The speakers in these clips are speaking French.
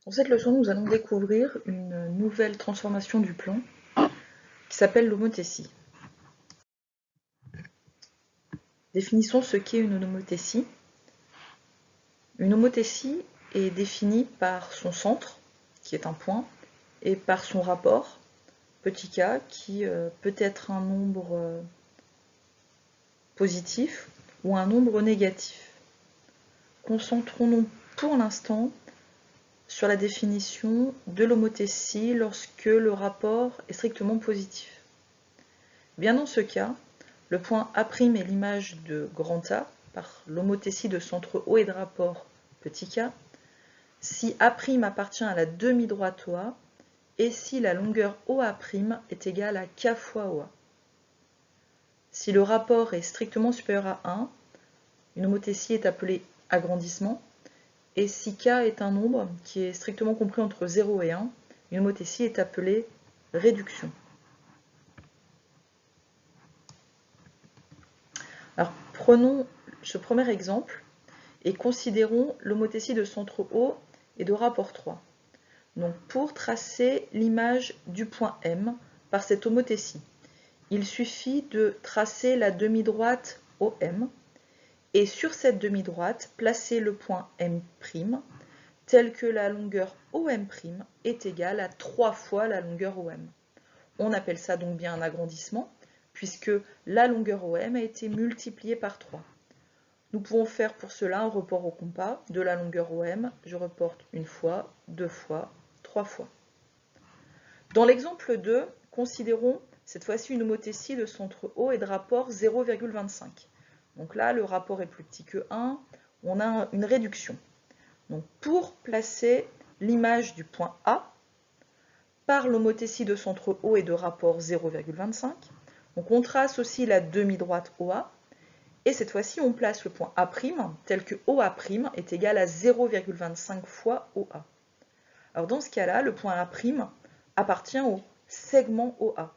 Dans cette leçon, nous allons découvrir une nouvelle transformation du plan qui s'appelle l'homothétie. Définissons ce qu'est une homothétie. Une homothétie est définie par son centre, qui est un point, et par son rapport, petit k, qui peut être un nombre positif ou un nombre négatif. Concentrons-nous pour l'instant sur la définition de l'homothétie lorsque le rapport est strictement positif. Bien dans ce cas, le point A' est l'image de grand A par l'homothétie de centre O et de rapport petit k, si A' appartient à la demi-droite OA et si la longueur OA' est égale à k fois OA. Si le rapport est strictement supérieur à 1, une homothétie est appelée agrandissement, et si k est un nombre qui est strictement compris entre 0 et 1, une homothétie est appelée réduction. Alors prenons ce premier exemple et considérons l'homothétie de centre O et de rapport 3. Donc pour tracer l'image du point M par cette homothétie, il suffit de tracer la demi-droite OM et sur cette demi-droite, placer le point M' tel que la longueur OM' est égale à 3 fois la longueur OM. On appelle ça donc bien un agrandissement puisque la longueur OM a été multipliée par 3. Nous pouvons faire pour cela un report au compas de la longueur OM. Je reporte une fois, deux fois, trois fois. Dans l'exemple 2, considérons cette fois-ci une homothétie de centre O et de rapport 0,25. Donc là, le rapport est plus petit que 1, on a une réduction. Donc pour placer l'image du point A par l'homothétie de centre O et de rapport 0,25, donc on trace aussi la demi-droite OA, et cette fois-ci, on place le point A' tel que OA' est égal à 0,25 fois OA. Alors dans ce cas-là, le point A' appartient au segment OA.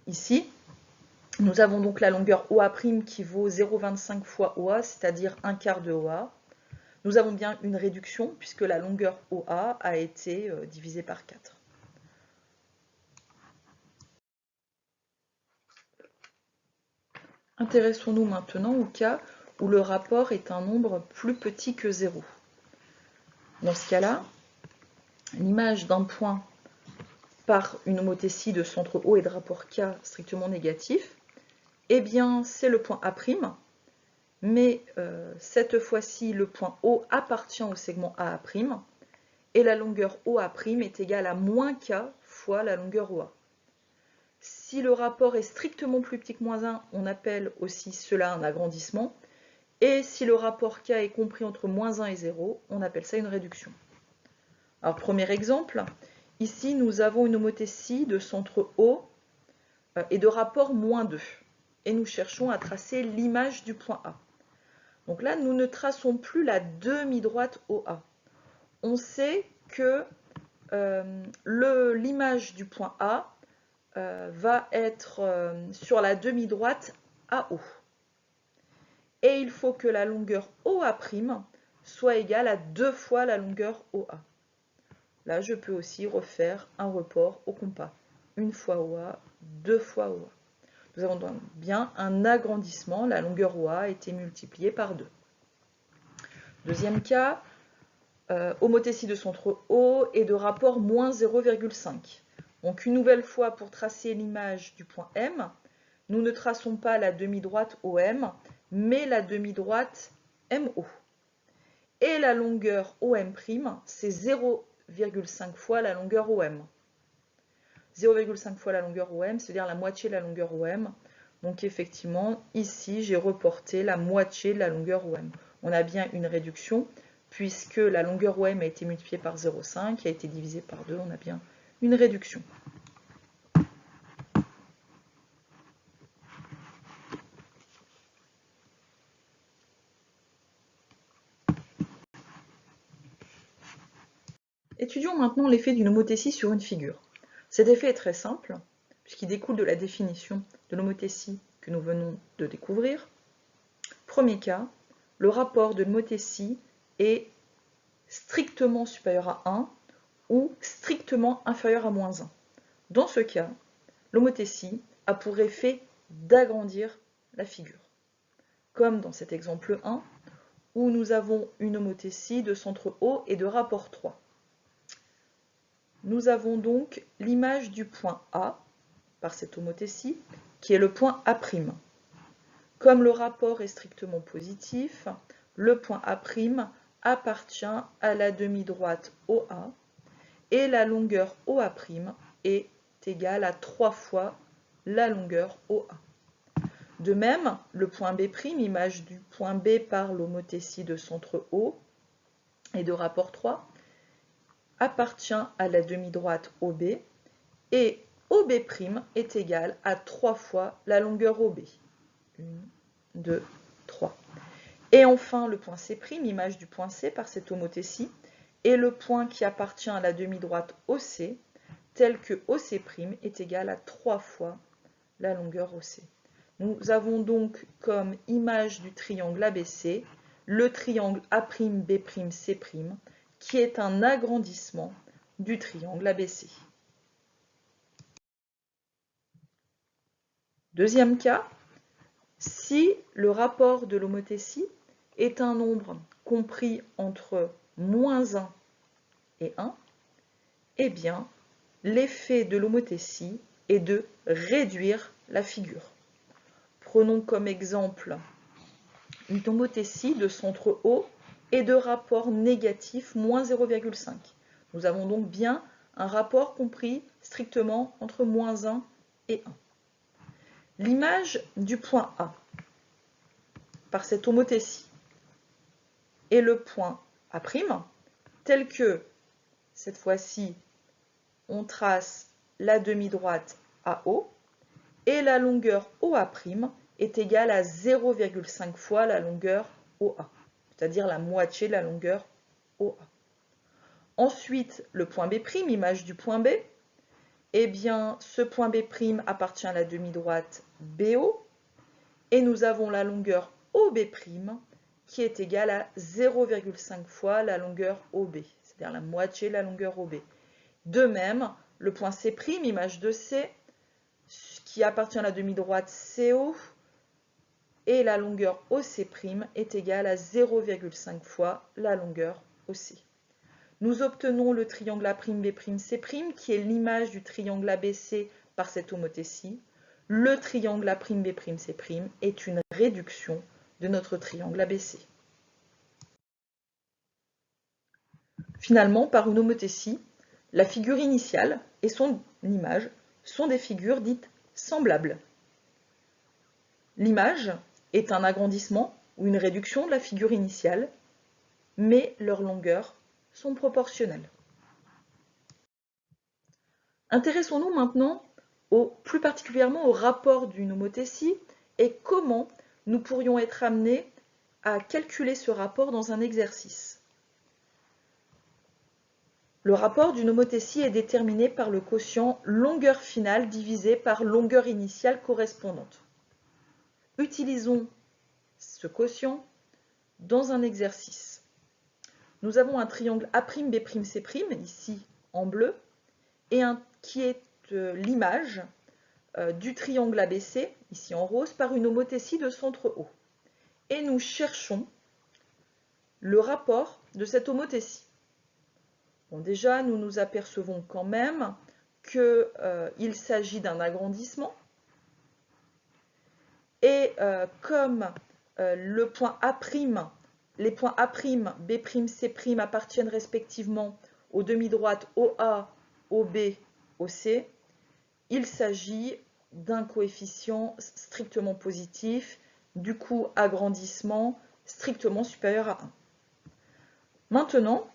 Ici, nous avons donc la longueur OA' qui vaut 0,25 fois OA, c'est-à-dire un quart de OA. Nous avons bien une réduction puisque la longueur OA a été divisée par 4. Intéressons-nous maintenant au cas où le rapport est un nombre plus petit que 0. Dans ce cas-là, l'image d'un point par une homothétie de centre O et de rapport K strictement négatif, eh bien c'est le point A', mais cette fois-ci le point O appartient au segment AA', et la longueur OA' est égale à moins K fois la longueur OA. Si le rapport est strictement plus petit que moins 1, on appelle aussi cela un agrandissement, et si le rapport K est compris entre moins 1 et 0, on appelle ça une réduction. Alors premier exemple, ici nous avons une homothétie de centre O et de rapport moins 2, et nous cherchons à tracer l'image du point A. Donc là, nous ne traçons plus la demi-droite OA. On sait que l'image du point A va être sur la demi-droite AO. Et il faut que la longueur OA' soit égale à 2 fois la longueur OA. Là, je peux aussi refaire un report au compas. Une fois OA, deux fois OA. Nous avons donc bien un agrandissement, la longueur OA a été multipliée par 2. Deuxième cas, homothétie de centre O et de rapport moins 0,5. Donc une nouvelle fois, pour tracer l'image du point M, nous ne traçons pas la demi-droite OM, mais la demi-droite MO. Et la longueur OM', c'est 0,5 fois la longueur OM. 0,5 fois la longueur OM, c'est-à-dire la moitié de la longueur OM. Donc effectivement, ici, j'ai reporté la moitié de la longueur OM. On a bien une réduction, puisque la longueur OM a été multipliée par 0,5, qui a été divisée par 2, on a bien une réduction. Étudions maintenant l'effet d'une homothétie sur une figure. Cet effet est très simple, puisqu'il découle de la définition de l'homothétie que nous venons de découvrir. Premier cas, le rapport de l'homothétie est strictement supérieur à 1 ou strictement inférieur à moins 1. Dans ce cas, l'homothétie a pour effet d'agrandir la figure. Comme dans cet exemple 1, où nous avons une homothétie de centre O et de rapport 3. Nous avons donc l'image du point A, par cette homothétie, qui est le point A'. Comme le rapport est strictement positif, le point A' appartient à la demi-droite OA, et la longueur OA' est égale à 3 fois la longueur OA. De même, le point B', image du point B par l'homothétie de centre O et de rapport 3, appartient à la demi-droite OB, et OB' est égal à 3 fois la longueur OB. 1, 2, 3. Et enfin, le point C', image du point C par cette homothétie, est le point qui appartient à la demi-droite OC, tel que OC' est égal à 3 fois la longueur OC. Nous avons donc comme image du triangle ABC le triangle A'B', qui est un agrandissement du triangle ABC. Deuxième cas, si le rapport de l'homothétie est un nombre compris entre moins 1 et 1, eh bien, l'effet de l'homothétie est de réduire la figure. Prenons comme exemple une homothétie de centre O et de rapport négatif moins 0,5. Nous avons donc bien un rapport compris strictement entre moins 1 et 1. L'image du point A par cette homothétie est le point A', tel que, cette fois-ci, on trace la demi-droite AO, et la longueur OA' est égale à 0,5 fois la longueur OA, c'est-à-dire la moitié de la longueur OA. Ensuite, le point B', image du point B, eh bien, ce point B' appartient à la demi-droite BO, et nous avons la longueur OB' qui est égale à 0,5 fois la longueur OB, c'est-à-dire la moitié de la longueur OB. De même, le point C', image de C, qui appartient à la demi-droite CO, et la longueur OC' est égale à 0,5 fois la longueur OC. Nous obtenons le triangle A'B', C', qui est l'image du triangle ABC par cette homothétie. Le triangle A'B', C' est une réduction de notre triangle ABC. Finalement, par une homothétie, la figure initiale et son image sont des figures dites semblables. L'image est un agrandissement ou une réduction de la figure initiale, mais leurs longueurs sont proportionnelles. Intéressons-nous maintenant plus particulièrement au rapport d'une homothétie et comment nous pourrions être amenés à calculer ce rapport dans un exercice. Le rapport d'une homothétie est déterminé par le quotient longueur finale divisé par longueur initiale correspondante. Utilisons ce quotient dans un exercice. Nous avons un triangle A'B', C', ici en bleu, et qui est l'image du triangle ABC, ici en rose, par une homothétie de centre O. Et nous cherchons le rapport de cette homothétie. Bon, déjà, nous nous apercevons quand même qu'il s'agit d'un agrandissement. Et comme le point A', les points A', B', C' appartiennent respectivement aux demi-droites OA, OB, OC, il s'agit d'un coefficient strictement positif, du coup agrandissement strictement supérieur à 1. Maintenant,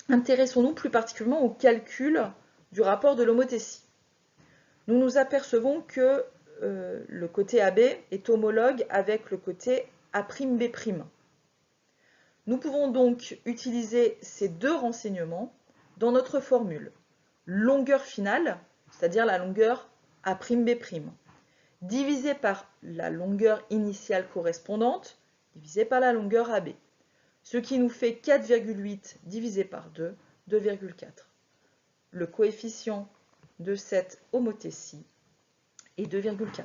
intéressons-nous plus particulièrement au calcul du rapport de l'homothétie. Nous nous apercevons que le côté AB est homologue avec le côté A'B'. Nous pouvons donc utiliser ces deux renseignements dans notre formule. Longueur finale, c'est-à-dire la longueur A'B', divisé par la longueur initiale correspondante, divisé par la longueur AB. ce qui nous fait 4,8 divisé par 2, 2,4. Le coefficient de cette homothétie est 2,4.